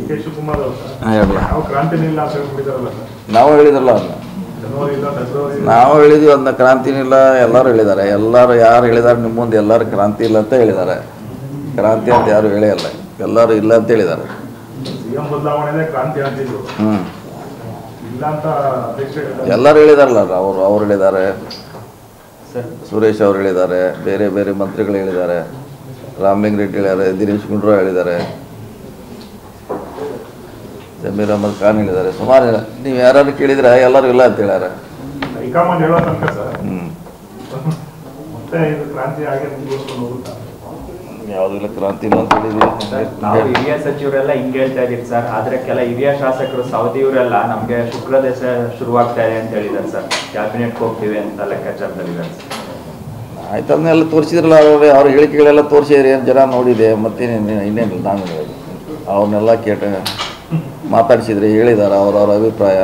K Shivakumar ಅವರು ಹೇಳಲ್ಲ ನಾವು ಕ್ರಾಂತಿನೇ ಇಲ್ಲ ಅಂತ ಹೇಳ್ಬಿಟ್ಟಿದಾರಲ್ಲ ಸರ್. ನಾವು ಹೇಳಿದ್ರಲ್ಲ ಅದನ್ನ ಜನವರಿ ಇಲ್ಲ ಫೆಬ್ರವರಿ ನಾವು ಹೇಳಿದ್ವಿ ಅದನ್ನ ಕ್ರಾಂತಿನೂ ಇಲ್ಲ ಎಲ್ಲರೂ ಹೇಳಿದ್ದಾರೆ ಎಲ್ಲರೂ ಯಾರು ಹೇಳಿದ್ದಾರೆ ನಿಮ್ಮ ಮುಂದೆ ಎಲ್ಲರೂ ಕ್ರಾಂತಿ ಇಲ್ಲ ಅಂತ ಹೇಳಿದ್ದಾರೆ ಕ್ರಾಂತಿ ಅಂತ ಯಾರು ಹೇಳಿಲ್ಲ ಎಲ್ಲರೂ ಇಲ್ಲ ಅಂತ ಹೇಳಿದ್ದಾರೆ ಸಿಎಂ ಬದಲಾವಣೆನೇ ಕ್ರಾಂತಿ ಅಂತಿದ್ರು ಹ್ಞೂ ಇಲ್ಲ ಅಂತ ಅಧ್ಯಕ್ಷ ಎಲ್ಲರೂ ಹೇಳಿದಾರಲ್ಲ ಅವ್ರು ಹೇಳಿದ್ದಾರೆ ಸುರೇಶ್ ಅವರು ಹೇಳಿದ್ದಾರೆ ಬೇರೆ ಬೇರೆ ಮಂತ್ರಿಗಳು ಹೇಳಿದ್ದಾರೆ ರಾಮಲಿಂಗ ರೆಡ್ಡಿ ಹೇಳಿದ್ದಾರೆ ದಿನೇಶ್ ಗುಂಡೂರಾವ್ ಹೇಳಿದ್ದಾರೆ ಜಮೀರ್ ಅಹಮದ್ ಖಾನ್ ಹೇಳಿದ್ದಾರೆ ಸುಮಾರು ನೀವು ಯಾರು ಕೇಳಿದ್ರೆ ಎಲ್ಲರೂ ಇಲ್ಲ ಅಂತ ಹೇಳ್ಯಾರ ಹೈಕಮಾಂಡ್ ಹೇಳೋ ತನಕ ಸರ್ ಹ್ಞೂ ಮತ್ತೆ ಇದು ಕ್ರಾಂತಿ ಹಾಗೆ ಮುಂದುವರ್ಸ್ಕೊಂಡು ಹೋಗುತ್ತಾ ಯಾವುದೂ ಇಲ್ಲ ಕ್ರಾಂತಿ ಇಲ್ಲ ಅಂತ ನಾವು ಹೇಳಿದ್ವಿ ಹಿರಿಯ ಸಚಿವರೆಲ್ಲ ಹಿಂಗೆ ಹೇಳ್ತಾ ಇದೀವಿ ಸರ್, ಆದ್ರೆ ಕೆಲ ಹಿರಿಯ ಶಾಸಕರು ಸೌದಿಯವರೆಲ್ಲ ನಮ್ಗೆ ಶುಕ್ರ ದೇಶ ಶುರುವಾಗ್ತಾ ಇದೆ ಅಂತ ಹೇಳಿದ್ದಾರೆ ಸರ್, ಕ್ಯಾಬಿನೆಟ್ ಹೋಗ್ತೀವಿ ಅಂತ ಲೆಕ್ಕಾಚಾರದಲ್ಲಿದ್ದಾರೆ ಸರ್. ಆಯ್ತು ಅದನ್ನೆಲ್ಲ ತೋರಿಸಿದ್ರಲ್ಲ ಅವ್ರ ಹೇಳಿಕೆಗಳೆಲ್ಲ ತೋರಿಸಿದ್ರಿ ಏನು ಜನ ನೋಡಿದೆ ಇನ್ನೇನಿಲ್ಲ ನಾನು ಹೇಳೋದು ಅವ್ರನ್ನೆಲ್ಲ ಮಾತಾಡಿಸಿದ್ರಿ ಹೇಳಿದ್ದಾರೆ ಅವ್ರವ್ರ ಅಭಿಪ್ರಾಯ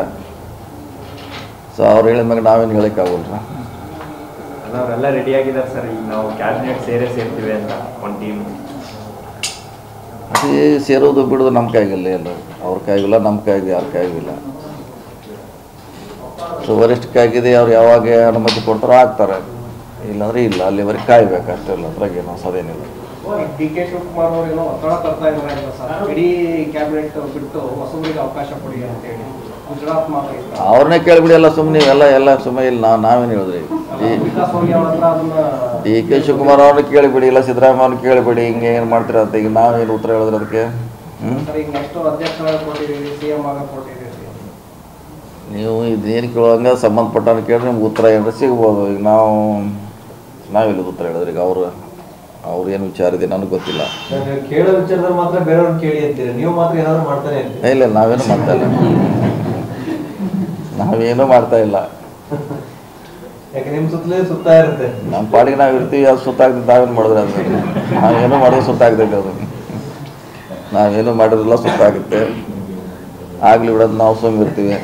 ಸೊ ಅವ್ರು ಹೇಳಿದ ಮ್ಯಾಗ ನಾವೇನು ಹೇಳೋಕ್ಕಾಗಲ್ಲ ಅವರೆಲ್ಲ ರೆಡಿ ಆಗಿದ್ದಾರೆ ಸರ್, ಈಗ ನಾವು ಕ್ಯಾಬಿನೆಟ್ ಸೇರ್ತೀವಿ ಅಂತ ಒಂದು ಟೀಮ್. ಅದೇ ಸೇರೋದು ಬಿಡೋದು ನಮ್ಮ ಕೈಗಿಲ್ಲ ಎಲ್ಲ ಅವ್ರ ಕೈಗಿಲ್ಲ ನಮ್ಮ ಕೈಗೆ ಯಾರ ಕೈಗಿಲ್ಲ ಸೊ ವರಿಷ್ಠ ಕೈಗಿದೆ ಅವ್ರು ಯಾವಾಗ ಅನುಮತಿ ಕೊಡ್ತಾರೋ ಆಗ್ತಾರೆ ಇಲ್ಲಾಂದ್ರೆ ಇಲ್ಲ ಅಲ್ಲಿವರೆಗೆ ಕಾಯ್ಬೇಕು ಅಷ್ಟೇ ಇಲ್ಲ ಅದ್ರಾಗೇನು ಹೊಸದೇನಿಲ್ಲ ಡಿ ಕೆ ಶಿವಕುಮಾರ್ ಅವರೇನೋ ಒತ್ತಡ ತರ್ತಾ ಇದ್ದಾರೆ ಸರ್, ಇಡೀ ಕ್ಯಾಬಿನೆಟ್ ಬಿಟ್ಟು ಹೊಸಬರಿಗೆ ಅವಕಾಶ ಕೊಡಿ ಅಂತ ಹೇಳಿ ಗುಜರಾತ್ ಮಾತ್ರ ಅವ್ರನ್ನೇ ಕೇಳಿಬಿಡಿ ಎಲ್ಲ ಸುಮ್ಮನೆ ಎಲ್ಲ ಸುಮ್ಮನೆ ಇಲ್ಲ ನಾವೇನು ಹೇಳಿದ್ರಿ ವಿಕಾಸ್ ಹೋಗಿ ಅವ್ರ ಹತ್ರ ಅದನ್ನ ಡಿ ಕೆ ಶಿವಕುಮಾರ್ ಅವ್ರನ್ನ ಕೇಳಿಬಿಡಿ ಇಲ್ಲ ಸಿದ್ದರಾಮಯ್ಯ ಅವ್ರನ್ನ ಕೇಳಿಬಿಡಿ ಹಿಂಗೆ ಏನು ಮಾಡ್ತೀರಾ ಅಂತ ಈಗ ನಾವೇನು ಉತ್ತರ ಹೇಳಿದ್ರೆ ಅದಕ್ಕೆ ಸರ್ ಈಗ ನೆಕ್ಸ್ಟ್ ಅಧ್ಯಕ್ಷರಾಗ ಕೊಟ್ಟಿದ್ದೀರಿ ಸಿಎಂ ಆಗ ಕೊಟ್ಟಿದ್ದೀರಿ ನೀವು ಇದೇನು ಕೇಳುವಂಗೆ ಸಂಬಂಧಪಟ್ಟವ್ರು ಕೇಳಿದ್ರೆ ನಿಮ್ಗೆ ಉತ್ತರ ಏನಾರ ಸಿಗ್ಬೋದು ಈಗ ನಾವೆಲ್ಲ ಉತ್ತರ ಹೇಳಿದ್ರಿ ಈಗ ಅವ್ರು ಏನು ವಿಚಾರ ಇದೆ ನನಗೆ ಗೊತ್ತಿಲ್ಲ ಕೇಳೋ ವಿಚಾರದಲ್ಲಿ ಮಾತ್ರ ಬೇರೆಯವ್ರು ಕೇಳಿ ಅಂತೀರಿ, ನೀವು ಮಾತ್ರ ಏನಾದ್ರು ಮಾಡ್ತಾನೆ ಅಂತೀರಿ. ಇಲ್ಲ ನಾವೇನು ಮಾಡ್ತಾ ಇಲ್ಲ ನಾವೇನು ಮಾಡ್ತಾ ಇಲ್ಲ ಯಾಕೆ ನಿಮ್ಮ ಸುತ್ತಲೇ ಸುತ್ತಾ ಇರುತ್ತೆ. ನಮ್ಮ ಪಾಡಿಗೆ ನಾವು ಇರ್ತೀವಿ ಅದು ಸುತ್ತಾಗ್ತದೆ ನಾವೇನು ಮಾಡಿದ್ರೆ ಅದು ನಾವೇನು ಮಾಡೋದು ಸುತ್ತಾಗ್ತೈತೆ ಅದು ನಾವೇನು ಮಾಡಿದ್ರೆಲ್ಲ ಸುತ್ತಾಗುತ್ತೆ ಆಗಲಿ ಬಿಡೋದು ನಾವು ಸುಮ್ಮ ಇರ್ತೀವಿ